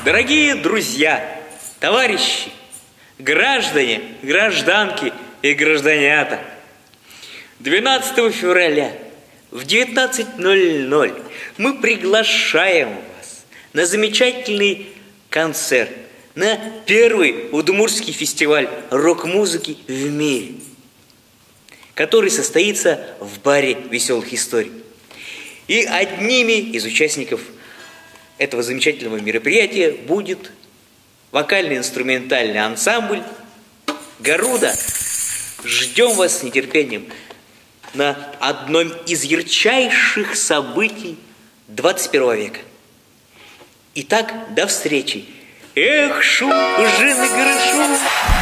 Дорогие друзья, товарищи, граждане, гражданки и гражданята, 12 февраля в 19:00 мы приглашаем вас на замечательный концерт, на первый удмуртский фестиваль рок-музыки в мире, который состоится в баре «Веселых историй». И одними из участников этого замечательного мероприятия будет вокально-инструментальный ансамбль «Гаруда». Ждем вас с нетерпением на одном из ярчайших событий 21 века. Итак, до встречи. Эх, шу, жины грышу.